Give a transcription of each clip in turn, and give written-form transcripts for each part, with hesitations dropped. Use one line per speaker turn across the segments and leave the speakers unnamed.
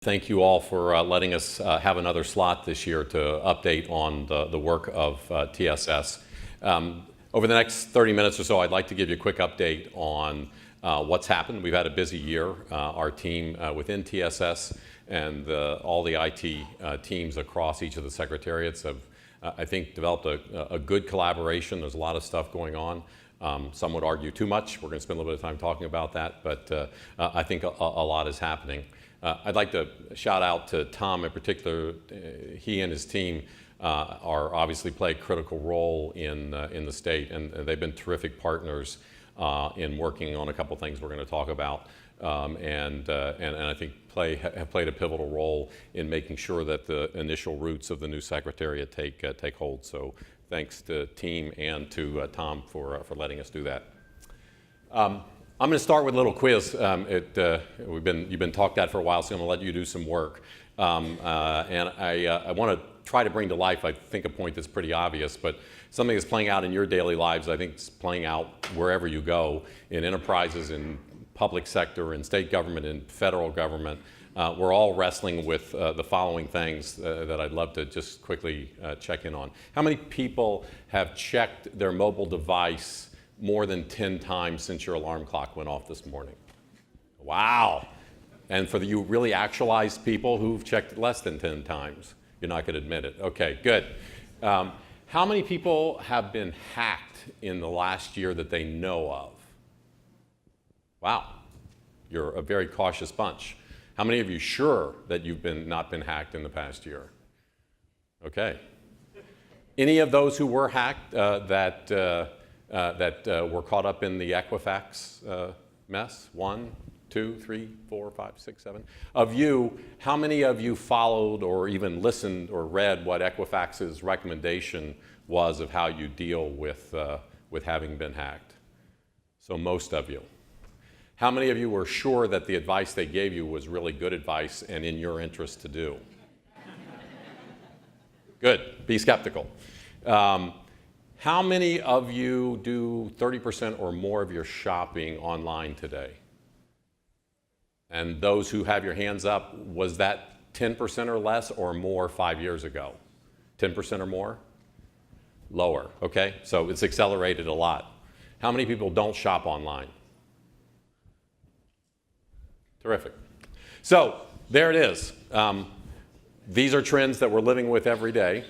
Thank you all for letting us have another slot this year to update on the work of TSS. Over the next 30 minutes or so, I'd like to give you a quick update on what's happened. We've had a busy year. Our team within TSS and all the IT teams across each of the secretariats have, I think, developed a good collaboration. There's a lot of stuff going on. Some would argue too much. We're going to spend a little bit of time talking about that, but I think a lot is happening. I'd like to shout out to Tom in particular. He and his team are obviously play a critical role in the state, and they've been terrific partners in working on a couple things we're going to talk about, and I think have played a pivotal role in making sure that the initial roots of the new secretariat take hold. So thanks to team and to Tom for letting us do that. I'm going to start with a little quiz. You've been talked at for a while, so I'm going to let you do some work. And I want to try to bring to life, I think, a point that's pretty obvious, but something that's playing out in your daily lives. I think it's playing out wherever you go, in enterprises, in public sector, in state government, in federal government. We're all wrestling with the following things that I'd love to just quickly check in on. How many people have checked their mobile device more than 10 times since your alarm clock went off this morning? Wow. And for you really actualized people who've checked it less than 10 times, you're not going to admit it. Okay, good. How many people have been hacked in the last year that they know of? Wow. You're a very cautious bunch. How many of you sure that you've not been hacked in the past year? Okay. Any of those who were hacked that were caught up in the Equifax mess? 1, 2, 3, 4, 5, 6, 7. Of you, how many of you followed or even listened or read what Equifax's recommendation was of how you deal with having been hacked? So most of you. How many of you were sure that the advice they gave you was really good advice and in your interest to do? Good. Be skeptical. How many of you do 30% or more of your shopping online today? And those who have your hands up, was that 10% or less or more 5 years ago? 10% or more? Lower, okay? So it's accelerated a lot. How many people don't shop online? Terrific. So there it is. These are trends that we're living with every day.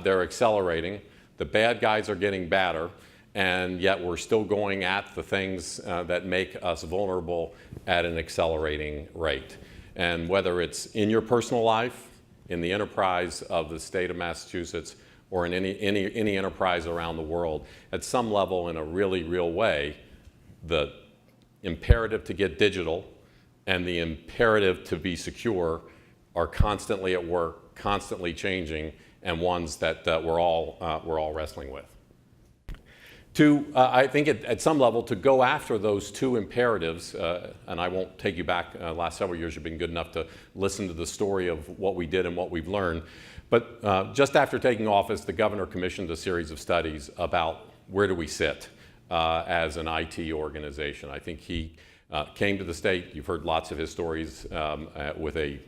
They're accelerating. The bad guys are getting badder, and yet we're still going at the things that make us vulnerable at an accelerating rate. And whether it's in your personal life, in the enterprise of the state of Massachusetts, or in any enterprise around the world, at some level, in a really real way, the imperative to get digital and the imperative to be secure are constantly at work, constantly changing, and ones that we're all wrestling with. I think at some level, to go after those two imperatives, and I won't take you back, last several years you've been good enough to listen to the story of what we did and what we've learned, but just after taking office, the governor commissioned a series of studies about where do we sit as an IT organization. I think he came to the state. You've heard lots of his stories with a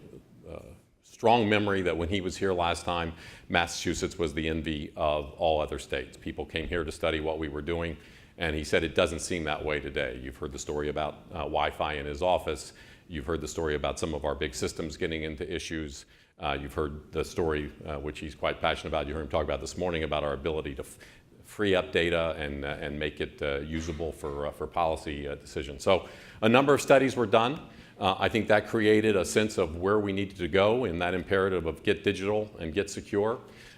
strong memory that when he was here last time, Massachusetts was the envy of all other states. People came here to study what we were doing, and he said it doesn't seem that way today. You've heard the story about Wi-Fi in his office. You've heard the story about some of our big systems getting into issues. You've heard the story, which he's quite passionate about. You heard him talk about this morning about our ability to free up data and make it usable for policy decisions. So a number of studies were done. I think that created a sense of where we needed to go in that imperative of get digital and get secure.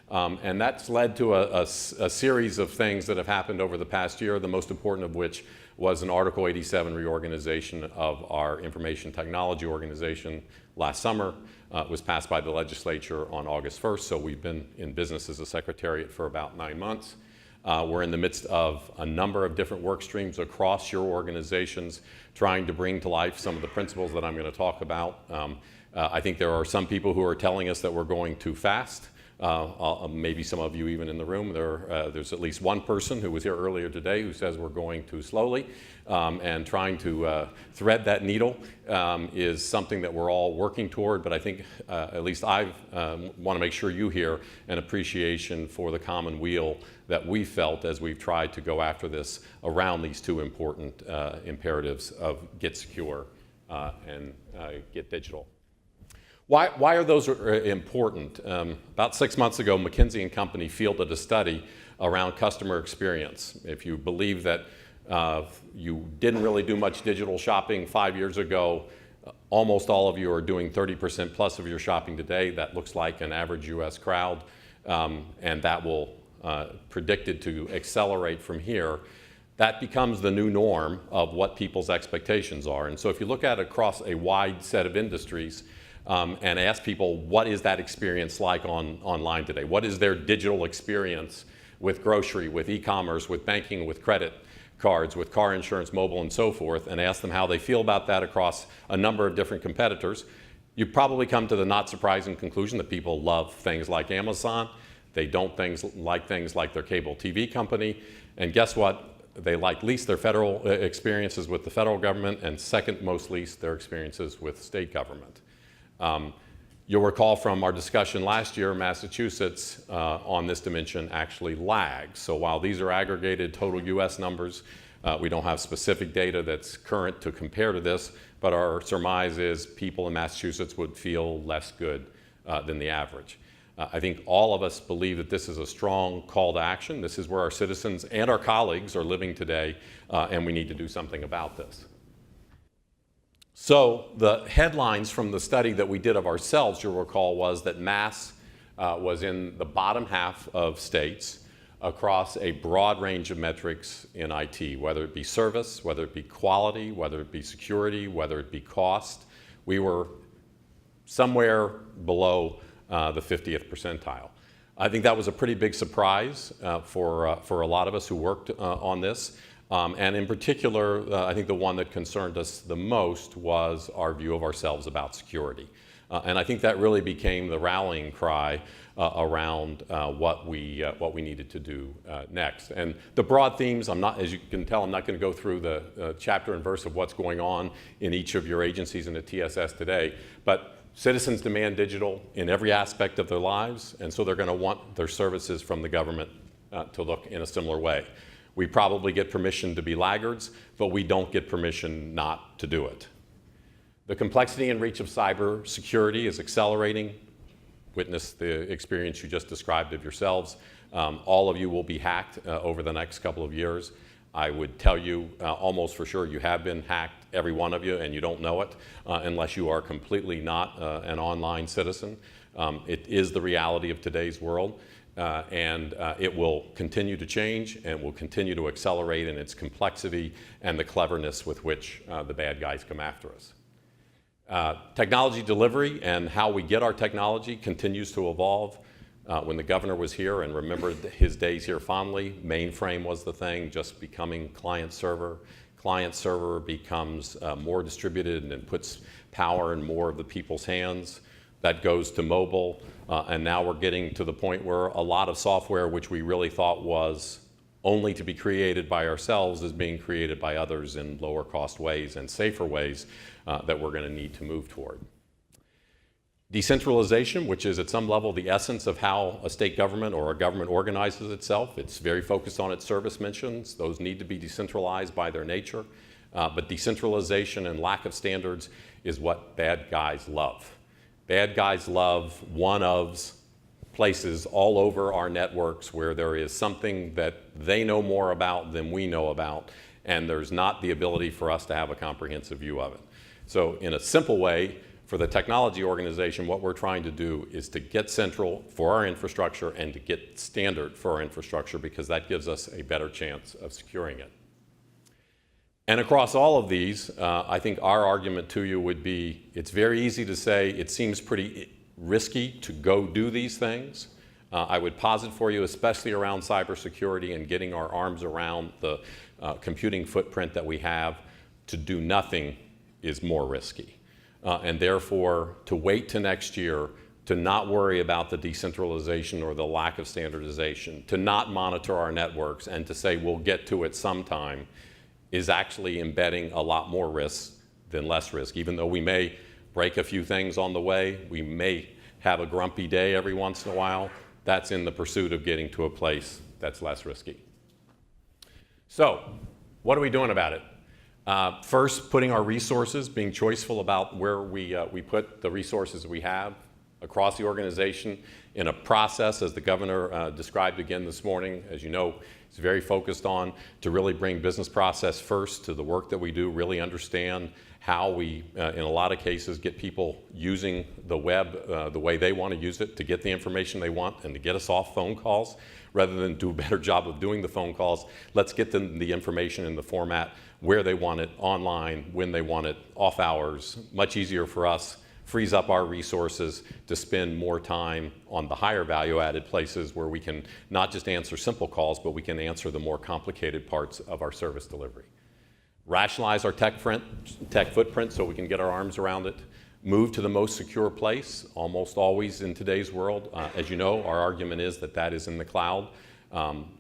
And that's led to a series of things that have happened over the past year, the most important of which was an Article 87 reorganization of our information technology organization last summer. It was passed by the legislature on August 1st, so we've been in business as a secretariat for about 9 months. We're in the midst of a number of different work streams across your organizations, trying to bring to life some of the principles that I'm going to talk about. I think there are some people who are telling us that we're going too fast. Maybe some of you even in the room, there's at least one person who was here earlier today who says we're going too slowly, and trying to thread that needle is something that we're all working toward, but I think at least I want to make sure you hear an appreciation for the common wheel that we felt as we've tried to go after this around these two important imperatives of get secure and get digital. Why are those important? About 6 months ago, McKinsey & Company fielded a study around customer experience. If you believe that you didn't really do much digital shopping 5 years ago, almost all of you are doing 30% plus of your shopping today. That looks like an average US crowd, and that will predicted to accelerate from here. That becomes the new norm of what people's expectations are. And so if you look at it across a wide set of industries, and ask people, what is that experience like online today? What is their digital experience with grocery, with e-commerce, with banking, with credit cards, with car insurance, mobile, and so forth, and ask them how they feel about that across a number of different competitors, you probably come to the not surprising conclusion that people love things like Amazon. They don't things like their cable TV company. And guess what? They like least their federal experiences with the federal government, and second most least their experiences with state government. You'll recall from our discussion last year, Massachusetts on this dimension actually lags. So while these are aggregated total US numbers, we don't have specific data that's current to compare to this, but our surmise is people in Massachusetts would feel less good than the average. I think all of us believe that this is a strong call to action. This is where our citizens and our colleagues are living today, and we need to do something about this. So the headlines from the study that we did of ourselves, you'll recall, was that Mass was in the bottom half of states across a broad range of metrics in IT, whether it be service, whether it be quality, whether it be security, whether it be cost. We were somewhere below the 50th percentile. I think that was a pretty big surprise for a lot of us who worked on this. And in particular, I think the one that concerned us the most was our view of ourselves about security. And I think that really became the rallying cry around what we needed to do next. And the broad themes, as you can tell, I'm not going to go through the chapter and verse of what's going on in each of your agencies in the TSS today, but citizens demand digital in every aspect of their lives, and so they're going to want their services from the government to look in a similar way. We probably get permission to be laggards, but we don't get permission not to do it. The complexity and reach of cyber security is accelerating. Witness the experience you just described of yourselves. All of you will be hacked over the next couple of years. I would tell you almost for sure you have been hacked, every one of you, and you don't know it unless you are completely not an online citizen. It is the reality of today's world. And it will continue to change and will continue to accelerate in its complexity and the cleverness with which the bad guys come after us. Technology delivery and how we get our technology continues to evolve. When the governor was here and remembered his days here fondly, mainframe was the thing, just becoming client server. Client server becomes more distributed and puts power in more of the people's hands. That goes to mobile, and now we're getting to the point where a lot of software which we really thought was only to be created by ourselves is being created by others in lower cost ways and safer ways that we're going to need to move toward. Decentralization, which is at some level the essence of how a state government or a government organizes itself. It's very focused on its service missions. Those need to be decentralized by their nature, but decentralization and lack of standards is what bad guys love. Bad guys love one-ofs, places all over our networks where there is something that they know more about than we know about, and there's not the ability for us to have a comprehensive view of it. So in a simple way, for the technology organization, what we're trying to do is to get central for our infrastructure and to get standard for our infrastructure, because that gives us a better chance of securing it. And across all of these, I think our argument to you would be, it's very easy to say it seems pretty risky to go do these things. I would posit for you, especially around cybersecurity and getting our arms around the computing footprint that we have, to do nothing is more risky. And therefore, to wait to next year to not worry about the decentralization or the lack of standardization, to not monitor our networks and to say we'll get to it sometime, is actually embedding a lot more risk than less risk. Even though we may break a few things on the way, we may have a grumpy day every once in a while, that's in the pursuit of getting to a place that's less risky. So, what are we doing about it? First, putting our resources, being choiceful about where we put the resources we have across the organization in a process, as the governor described again this morning. As you know, he's very focused on to really bring business process first to the work that we do, really understand how we, in a lot of cases, get people using the web the way they want to use it to get the information they want and to get us off phone calls. Rather than do a better job of doing the phone calls, let's get them the information in the format where they want it, online, when they want it, off hours. Much easier for us, frees up our resources to spend more time on the higher value added places where we can not just answer simple calls, but we can answer the more complicated parts of our service delivery. Rationalize our tech footprint so we can get our arms around it. Move to the most secure place, almost always in today's world. As you know, our argument is that that is in the cloud.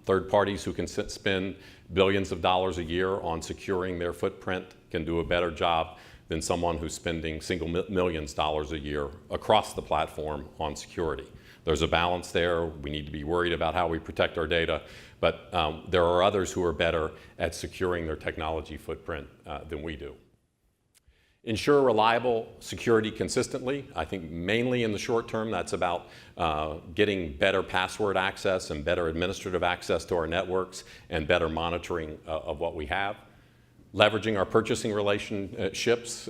Third parties who can spend billions of dollars a year on securing their footprint can do a better job than someone who's spending single millions of dollars a year across the platform on security. There's a balance there. We need to be worried about how we protect our data, but there are others who are better at securing their technology footprint than we do. Ensure reliable security consistently. I think mainly in the short term, that's about getting better password access and better administrative access to our networks and better monitoring of what we have. Leveraging our purchasing relationships.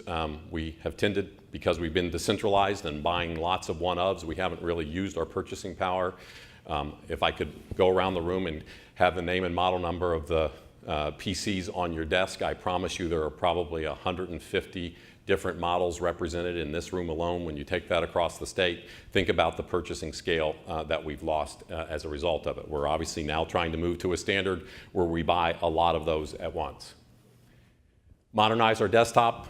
We have tended, because we've been decentralized and buying lots of one-ofs, we haven't really used our purchasing power. If I could go around the room and have the name and model number of the PCs on your desk, I promise you there are probably 150 different models represented in this room alone. When you take that across the state, think about the purchasing scale that we've lost as a result of it. We're obviously now trying to move to a standard where we buy a lot of those at once. Modernize our desktop.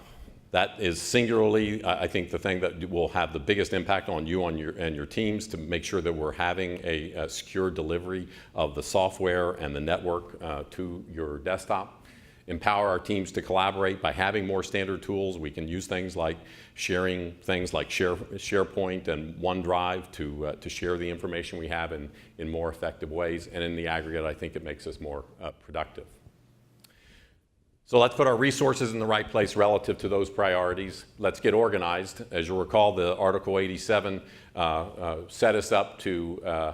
That is singularly, I think, the thing that will have the biggest impact on you and your teams, to make sure that we're having a secure delivery of the software and the network to your desktop. Empower our teams to collaborate by having more standard tools. We can use things like sharing things like SharePoint and OneDrive to share the information we have in more effective ways. And in the aggregate, I think it makes us more productive. So let's put our resources in the right place relative to those priorities. Let's get organized. As you'll recall, the Article 87 set us up to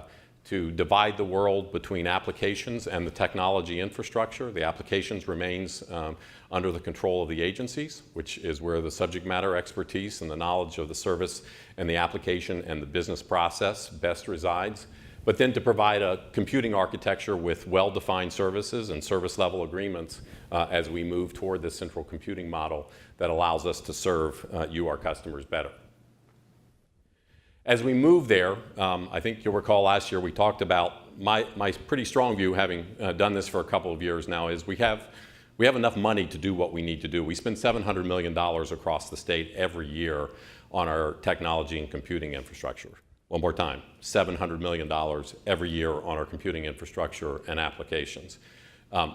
divide the world between applications and the technology infrastructure. The applications remains under the control of the agencies, which is where the subject matter expertise and the knowledge of the service and the application and the business process best resides. But then to provide a computing architecture with well-defined services and service level agreements as we move toward this central computing model that allows us to serve you, our customers, better. As we move there, I think you'll recall last year we talked about my pretty strong view, having done this for a couple of years now, is we have enough money to do what we need to do. We spend $700 million across the state every year on our technology and computing infrastructure. One more time, $700 million every year on our computing infrastructure and applications.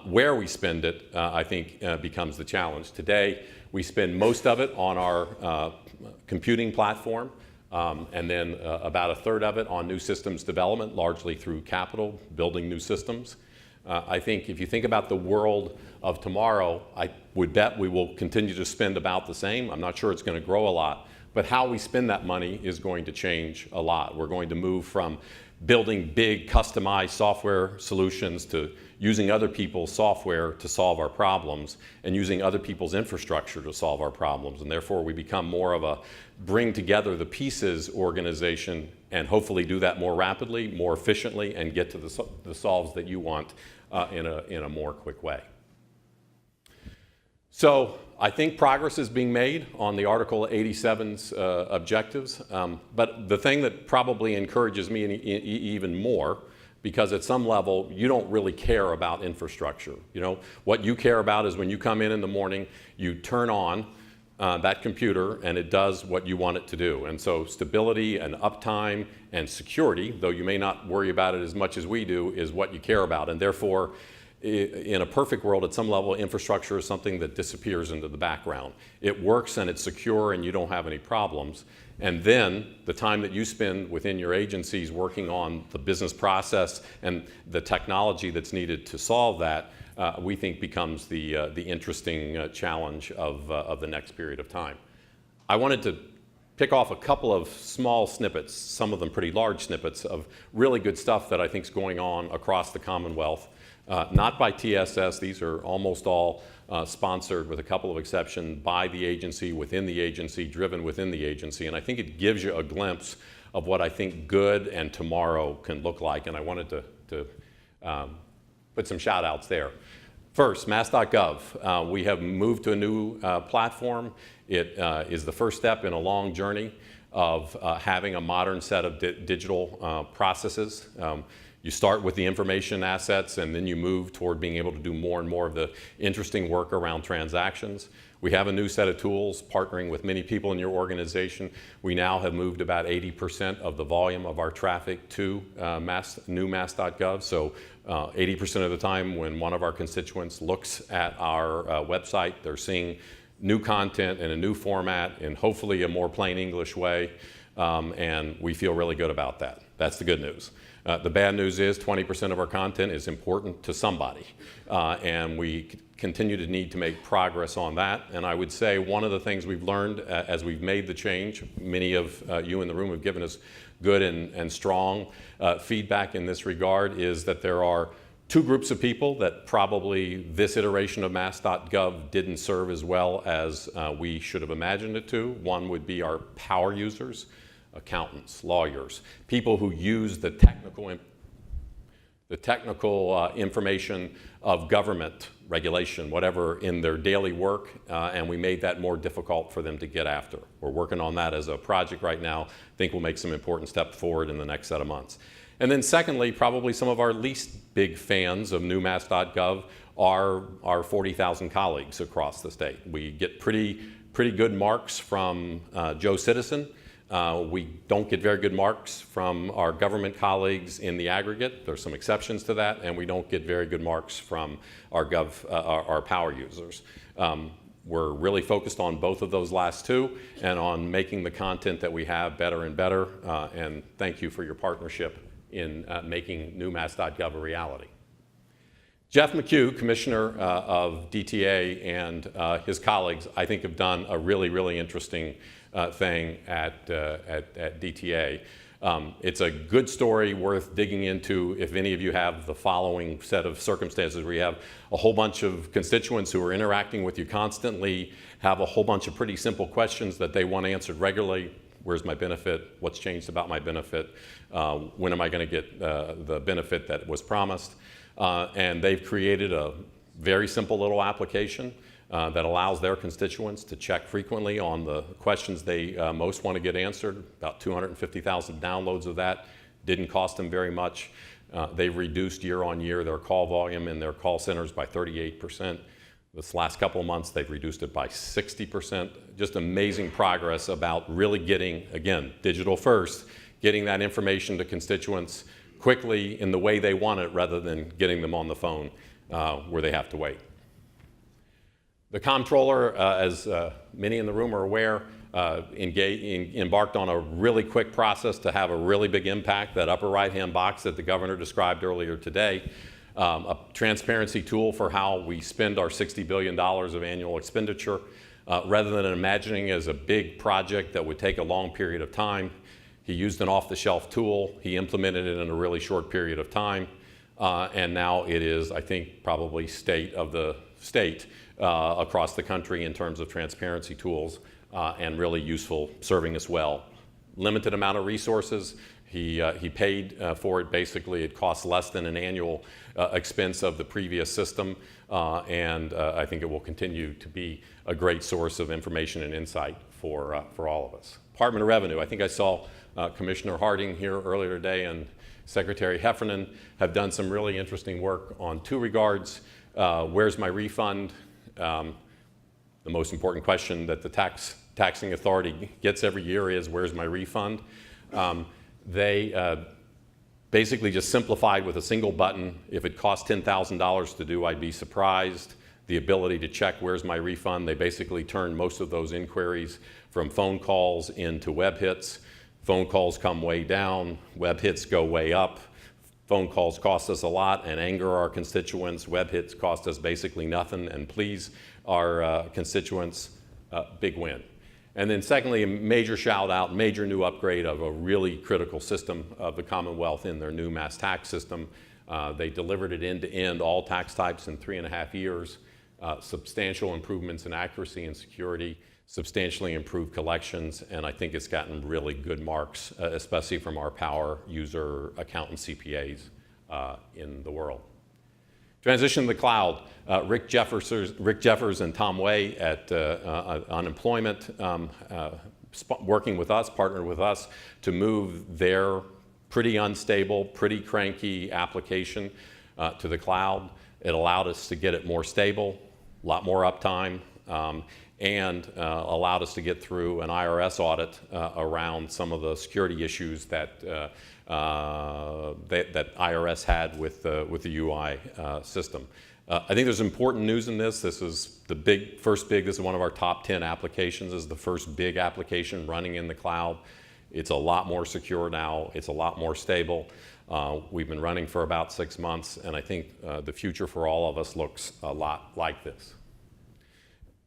Where we spend it, I think, becomes the challenge. Today, we spend most of it on our computing platform, and then about a third of it on new systems development, largely through capital, building new systems. I think if you think about the world of tomorrow, I would bet we will continue to spend about the same. I'm not sure it's going to grow a lot. But how we spend that money is going to change a lot. We're going to move from building big customized software solutions to using other people's software to solve our problems and using other people's infrastructure to solve our problems. And therefore we become more of a bring together the pieces organization and hopefully do that more rapidly, more efficiently, and get to the solves that you want in a more quick way. So I think progress is being made on the Article 87's objectives, but the thing that probably encourages me even more, because at some level you don't really care about infrastructure. You know, what you care about is when you come in the morning, you turn on that computer and it does what you want it to do. And so stability and uptime and security, though you may not worry about it as much as we do, is what you care about. And therefore, in a perfect world, at some level, infrastructure is something that disappears into the background. It works and it's secure and you don't have any problems. And then the time that you spend within your agencies working on the business process and the technology that's needed to solve that, we think becomes the interesting challenge of the next period of time. I wanted to pick off a couple of small snippets, some of them pretty large snippets, of really good stuff that I think is going on across the Commonwealth. Not by TSS, these are almost all sponsored, with a couple of exceptions, by the agency, within the agency, driven within the agency. And I think it gives you a glimpse of what I think good and tomorrow can look like. And I wanted to put some shout outs there. First, mass.gov. We have moved to a new platform. It is the first step in a long journey of having a modern set of digital processes. You start with the information assets and then you move toward being able to do more and more of the interesting work around transactions. We have a new set of tools partnering with many people in your organization. We now have moved about 80% of the volume of our traffic to new mass.gov. So 80% of the time when one of our constituents looks at our website, they're seeing new content in a new format in hopefully a more plain English way. And we feel really good about that. That's the good news. The bad news is 20% of our content is important to somebody, and we continue to need to make progress on that. And I would say one of the things we've learned as we've made the change, many of you in the room have given us good and strong feedback in this regard, is that there are two groups of people that probably this iteration of mass.gov didn't serve as well as we should have imagined it to. One would be our power users, accountants, lawyers, people who use the technical information of government regulation, whatever, in their daily work, and we made that more difficult for them to get after. We're working on that as a project right now. I think we'll make some important steps forward in the next set of months. And then secondly, probably some of our least big fans of new mass.gov are our 40,000 colleagues across the state. We get pretty good marks from Joe Citizen. We don't get very good marks from our government colleagues in the aggregate. There's some exceptions to that, and we don't get very good marks from our power users. We're really focused on both of those last two and on making the content that we have better and better, and thank you for your partnership in making new mass.gov a reality. Jeff Mchugh, Commissioner of DTA, and his colleagues, I think, have done a really interesting thing at DTA. It's a good story worth digging into if any of you have the following set of circumstances where you have a whole bunch of constituents who are interacting with you constantly, have a whole bunch of pretty simple questions that they want answered regularly. Where's my benefit? What's changed about my benefit? When am I going to get the benefit that was promised? And they've created a very simple little application that allows their constituents to check frequently on the questions they most want to get answered. About 250,000 downloads of that. Didn't cost them very much. They've reduced year on year their call volume in their call centers by 38%. This last couple of months, they've reduced it by 60%. Just amazing progress about really getting, again, digital first, getting that information to constituents quickly in the way they want it rather than getting them on the phone where they have to wait. The Comptroller, as many in the room are aware, embarked on a really quick process to have a really big impact. That upper right-hand box that the governor described earlier today, a transparency tool for how we spend our $60 billion of annual expenditure. Rather than imagining it as a big project that would take a long period of time, he used an off-the-shelf tool. He implemented it in a really short period of time. And now it is, I think, probably state of the state across the country in terms of transparency tools and really useful, serving us well. Limited amount of resources. He paid for it. Basically, it costs less than an annual expense of the previous system, and I think it will continue to be a great source of information and insight for all of us. Department of Revenue. I think I saw Commissioner Harding here earlier today, and Secretary Heffernan have done some really interesting work on two regards. Where's My Refund? The The most important question that the taxing authority gets every year is, where's my refund? They basically just simplified with a single button. If it cost $10,000 to do, I'd be surprised. The ability to check where's my refund. They basically turned most of those inquiries from phone calls into web hits. Phone calls come way down, web hits go way up. Phone calls cost us a lot and anger our constituents. Web hits cost us basically nothing and please our constituents. Big win. And then secondly, a major shout out, major new upgrade of a really critical system of the Commonwealth in their new mass tax system. They delivered it end to end, all tax types in 3.5 years. Substantial improvements in accuracy and security, substantially improved collections, and I think it's gotten really good marks, especially from our power user accountant CPAs in the world. Transition to the cloud. Rick Jeffers and Tom Way at Unemployment working with us, partnered with us to move their pretty unstable, pretty cranky application to the cloud. It allowed us to get it more stable, a lot more uptime, and allowed us to get through an IRS audit around some of the security issues that that IRS had with the UI system. I think there's important news in this. This is the this is one of our top 10 applications. This is the first big application running in the cloud. It's a lot more secure now. It's a lot more stable. We've been running for about 6 months, and I think the future for all of us looks a lot like this.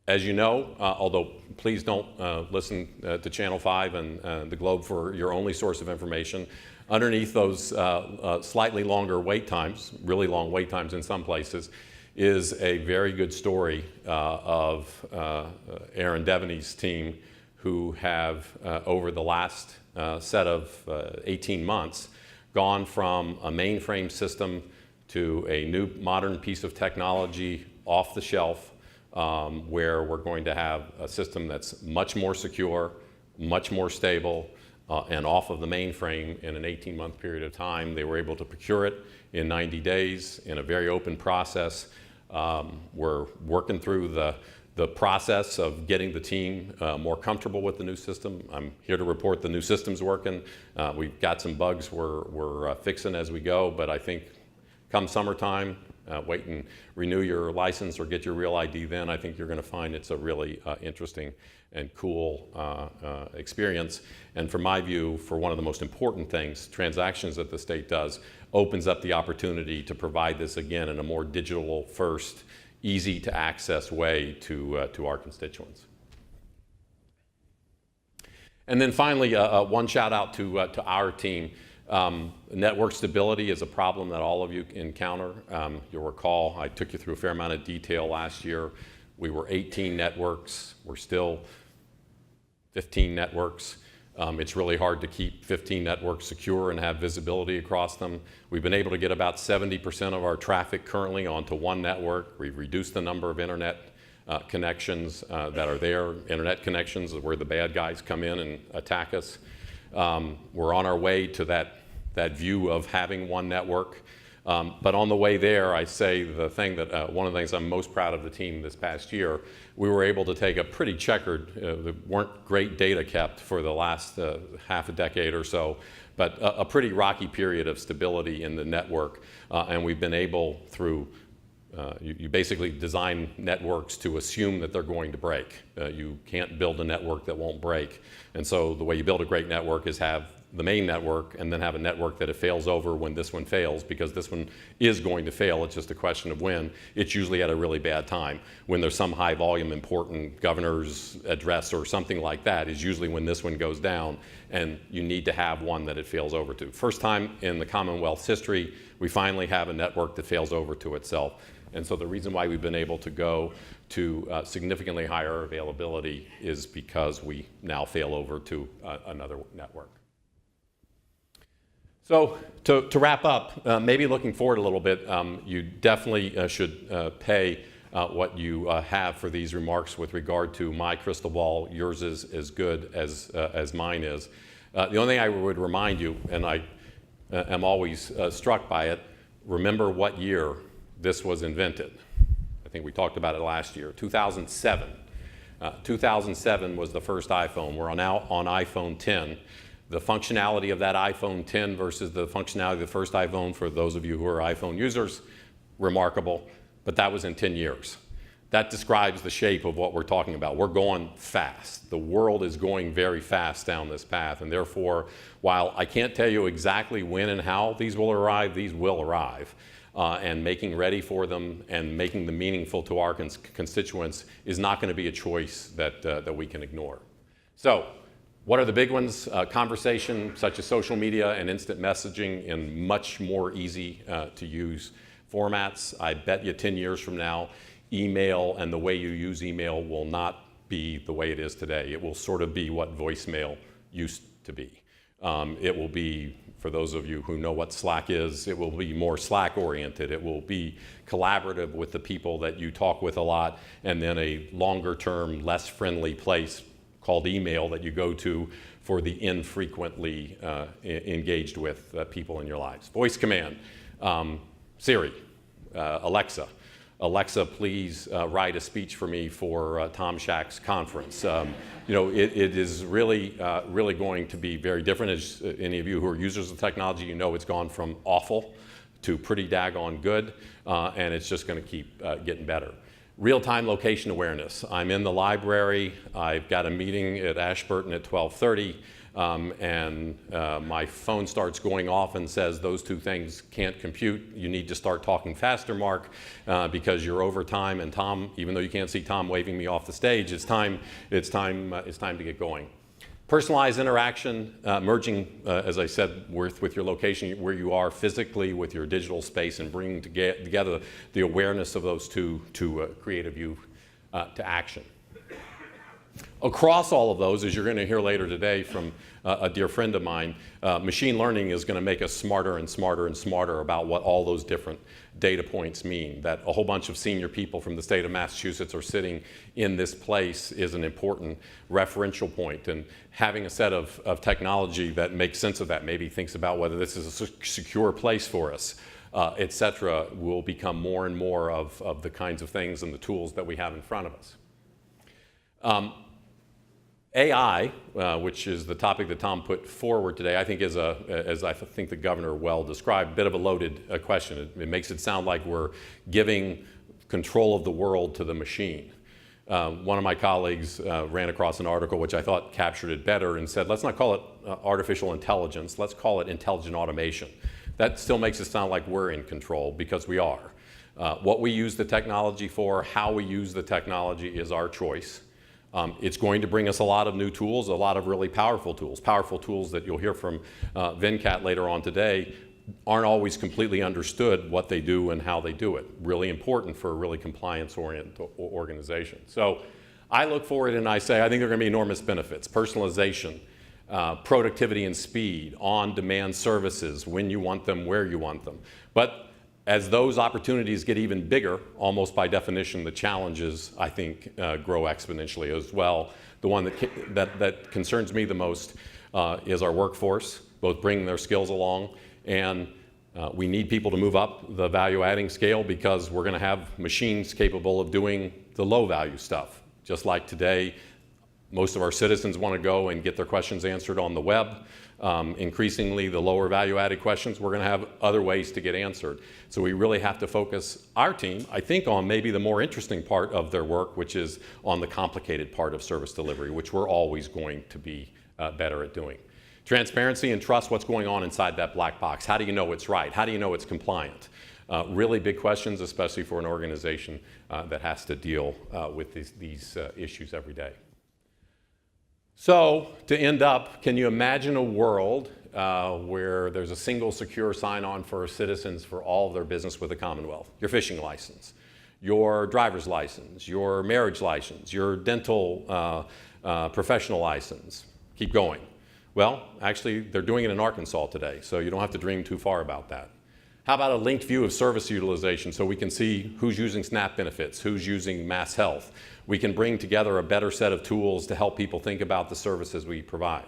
As you know, although please don't listen to Channel 5 and the Globe for your only source of information, underneath those slightly longer wait times, really long wait times in some places, is a very good story of Aaron Devaney's team, who have, over the last set of 18 months, gone from a mainframe system to a new modern piece of technology off the shelf, where we're going to have a system that's much more secure, much more stable, and off of the mainframe in an 18-month period of time. They were able to procure it in 90 days in a very open process. We're working through the process of getting the team more comfortable with the new system. I'm here to report the new system's working. We've got some bugs we're fixing as we go, but I think come summertime, wait and renew your license or get your real ID then. I think you're going to find it's a really interesting and cool experience. And from my view, for one of the most important things, transactions that the state does, opens up the opportunity to provide this again in a more digital first, easy to access way to our constituents. And then finally, one shout out to our team. Network stability is a problem that all of you encounter. You'll recall I took you through a fair amount of detail last year. We were 18 networks. We're still 15 networks. It's really hard to keep 15 networks secure and have visibility across them. We've been able to get about 70% of our traffic currently onto one network. We've reduced the number of internet connections that are there. Internet connections is where the bad guys come in and attack us. We're on our way to that view of having one network. But on the way there, I say the thing that one of the things I'm most proud of the team this past year, we were able to take a pretty checkered, there weren't great data kept for the last half a decade or so, but a pretty rocky period of stability in the network. And we've been able through, you basically design networks to assume that they're going to break. You can't build a network that won't break. And so the way you build a great network is have the main network and then have a network that it fails over when this one fails, because this one is going to fail. It's just a question of when. It's usually at a really bad time. When there's some high volume important governor's address or something like that is usually when this one goes down, and you need to have one that it fails over to. First time in the Commonwealth's history, we finally have a network that fails over to itself. And so the reason why we've been able to go to significantly higher availability is because we now fail over to another network. So to wrap up, maybe looking forward a little bit, you definitely should pay what you have for these remarks with regard to my crystal ball. Yours is as good as mine is. The only thing I would remind you, and I am always struck by it, remember what year this was invented. I think we talked about it last year, 2007. 2007 was the first iPhone. We're now on iPhone 10. The functionality of that iPhone 10 versus the functionality of the first iPhone, for those of you who are iPhone users, remarkable, but that was in 10 years. That describes the shape of what we're talking about. We're going fast. The world is going very fast down this path, and therefore, while I can't tell you exactly when and how these will arrive, these will arrive. And making ready for them and making them meaningful to our constituents is not going to be a choice that we can ignore. So, what are the big ones? Conversation, such as social media and instant messaging in much more easy to use formats. I bet you 10 years from now, email and the way you use email will not be the way it is today. It will sort of be what voicemail used to be. It will be, for those of you who know what Slack is, it will be more Slack oriented. It will be collaborative with the people that you talk with a lot, and then a longer term, less friendly place called email that you go to for the infrequently engaged with people in your lives. Voice command, Siri, Alexa. Alexa, please write a speech for me for Tom Shack's conference. You know, it is really, really going to be very different. As any of you who are users of technology, you know it's gone from awful to pretty daggone good, and it's just going to keep getting better. Real-time location awareness. I'm in the library. I've got a meeting at Ashburton at 12:30. And my phone starts going off and says those two things can't compute. You need to start talking faster, Mark, because you're over time. And Tom, even though you can't see Tom waving me off the stage, it's time to get going. Personalized interaction, merging, as I said, with your location, where you are physically with your digital space, and bringing together the awareness of those two to create a view to action. Across all of those, as you're going to hear later today from a dear friend of mine, machine learning is going to make us smarter and smarter and smarter about what all those different data points mean. That a whole bunch of senior people from the state of Massachusetts are sitting in this place is an important referential point, and having a set of technology that makes sense of that, maybe thinks about whether this is a secure place for us, et cetera, will become more and more of the kinds of things and the tools that we have in front of us. AI, which is the topic that Tom put forward today, I think is as I think the governor well described, a bit of a loaded question. It makes it sound like we're giving control of the world to the machine. One of my colleagues ran across an article which I thought captured it better and said, let's not call it artificial intelligence, let's call it intelligent automation. That still makes it sound like we're in control, because we are. What we use the technology for, how we use the technology is our choice. It's going to bring us a lot of new tools, a lot of really powerful tools that you'll hear from Venkat later on today. Aren't always completely understood what they do and how they do it. Really important for a really compliance-oriented organization. So I look forward and I say I think there are going to be enormous benefits. Personalization, productivity and speed, on-demand services, when you want them, where you want them. But as those opportunities get even bigger, almost by definition, the challenges, I think, grow exponentially as well. The one that concerns me the most is our workforce, both bringing their skills along, and we need people to move up the value-adding scale, because we're going to have machines capable of doing the low-value stuff. Just like today, most of our citizens want to go and get their questions answered on the web. Increasingly, the lower value-added questions, we're going to have other ways to get answered. So we really have to focus our team, I think, on maybe the more interesting part of their work, which is on the complicated part of service delivery, which we're always going to be better at doing. Transparency and trust, what's going on inside that black box. How do you know it's right? How do you know it's compliant? Really big questions, especially for an organization that has to deal with these issues every day. So, to end up, can you imagine a world where there's a single secure sign-on for citizens for all of their business with the Commonwealth? Your fishing license, your driver's license, your marriage license, your dental professional license. Keep going. Well, actually, they're doing it in Arkansas today, so you don't have to dream too far about that. How about a linked view of service utilization, so we can see who's using SNAP benefits, who's using Mass Health. We can bring together a better set of tools to help people think about the services we provide.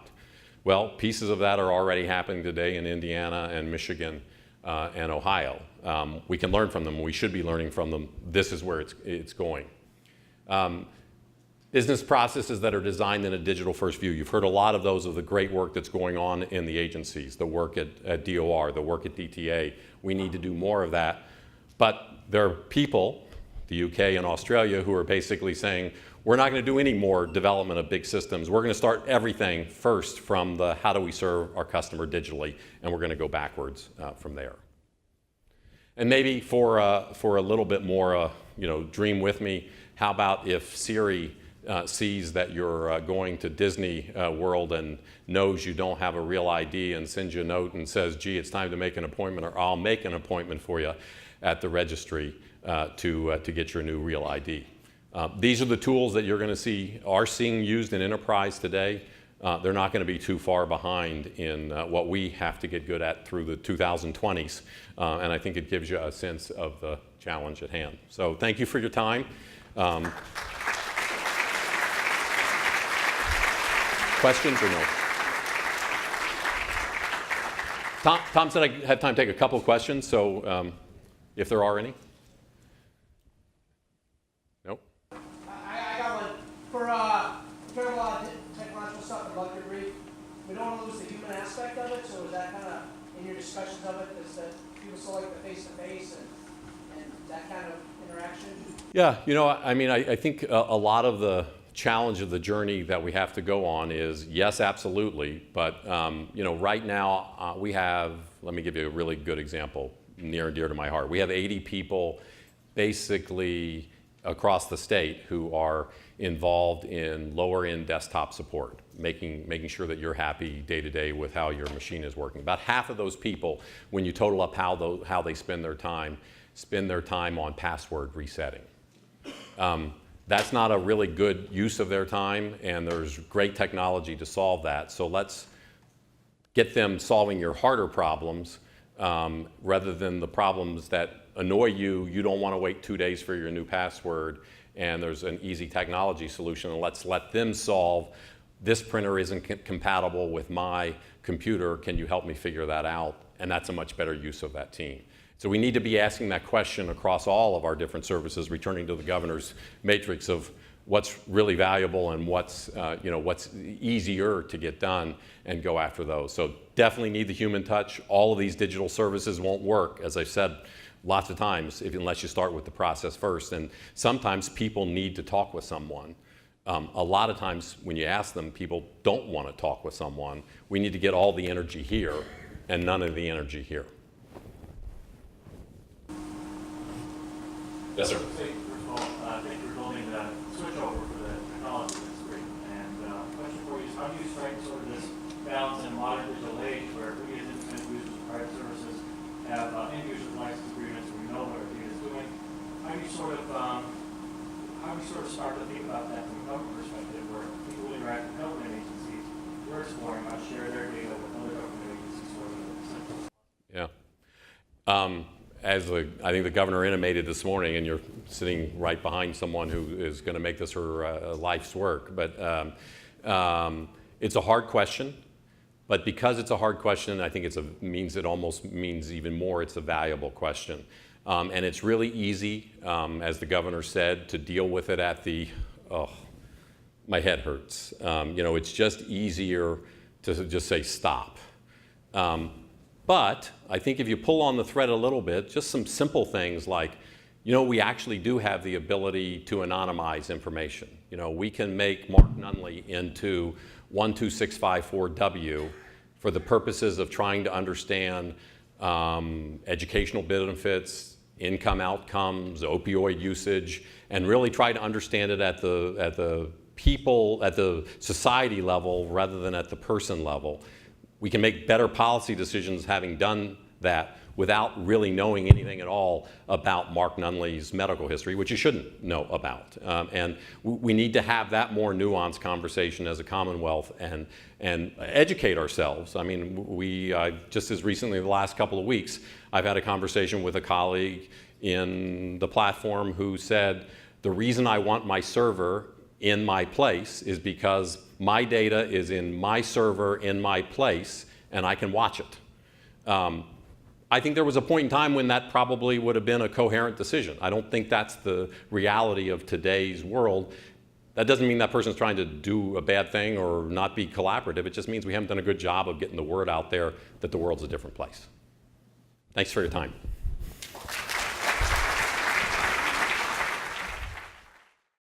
Well, pieces of that are already happening today in Indiana and Michigan and Ohio. We can learn from them. We should be learning from them. This is where it's going. business processes that are designed in a digital-first view. You've heard a lot of those of the great work that's going on in the agencies, the work at DOR, the work at DTA. We need to do more of that. But there are people, the UK and Australia, who are basically saying, we're not going to do any more development of big systems. We're going to start everything first from the how do we serve our customer digitally, and we're going to go backwards from there. And maybe for a little bit more, dream with me, how about if Siri sees that you're going to Disney World and knows you don't have a real ID and sends you a note and says, gee, it's time to make an appointment, or I'll make an appointment for you at the registry to get your new real ID. These are the tools that you're going to are seeing used in enterprise today. They're not going to be too far behind in what we have to get good at through the 2020s. And I think it gives you a sense of the challenge at hand. So thank you for your time. Questions or no? Tom said I had time to take a couple of questions, so if there are any. Nope.
I got one. For talking about technological stuff and luxury brief, we don't want to lose the human aspect of it, so is that kind of in your discussions of it, is that people still like the face-to-face and that kind of interaction?
Yeah, I think a lot of the challenge of the journey that we have to go on is, yes, absolutely, but right now we have, let me give you a really good example, near and dear to my heart. We have 80 people basically across the state who are involved in lower end desktop support, making sure that you're happy day to day with how your machine is working. About half of those people, when you total up how they spend their time on password resetting. That's not a really good use of their time, and there's great technology to solve that. So let's get them solving your harder problems rather than the problems that annoy you. You don't want to wait 2 days for your new password, and there's an easy technology solution. And let's let them solve, this printer isn't compatible with my computer. Can you help me figure that out? And that's a much better use of that team. So we need to be asking that question across all of our different services, returning to the governor's matrix of what's really valuable and what's easier to get done, and go after those. So definitely need the human touch. All of these digital services won't work, as I've said lots of times, unless you start with the process first. And sometimes people need to talk with someone. A lot of times when you ask them, people don't want to talk with someone. We need to get all the energy here and none of the energy here. Yes, sir.
First of all, thank you for building the switch over for the technology. That's great. And question for you is, how do you strike sort of this balance in a modern digital age where we as independent users, private services, have end user license agreements, and we know what our data is doing? How do you sort of start to think about that from a government perspective, where people who interact with government agencies, we're exploring how to share their data with other government agencies, sort of.
Yeah. As I think the governor intimated this morning, and you're sitting right behind someone who is going to make this her life's work, but it's a hard question. But because it's a hard question, I think it almost means even more it's a valuable question. And it's really easy, as the governor said, to deal with it at the, my head hurts. It's just easier to just say stop. But I think if you pull on the thread a little bit, just some simple things like, we actually do have the ability to anonymize information. We can make Mark Nunnelly into 12654W for the purposes of trying to understand educational benefits, income outcomes, opioid usage, and really try to understand it at the society level rather than at the person level. We can make better policy decisions having done that without really knowing anything at all about Mark Nunnelly's medical history, which you shouldn't know about. And we need to have that more nuanced conversation as a Commonwealth and educate ourselves. I mean, just as recently, the last couple of weeks, I've had a conversation with a colleague in the platform who said, the reason I want my server in my place is because my data is in my server in my place and I can watch it. I think there was a point in time when that probably would have been a coherent decision. I don't think that's the reality of today's world. That doesn't mean that person's trying to do a bad thing or not be collaborative. It just means we haven't done a good job of getting the word out there that the world's a different place. Thanks for your time.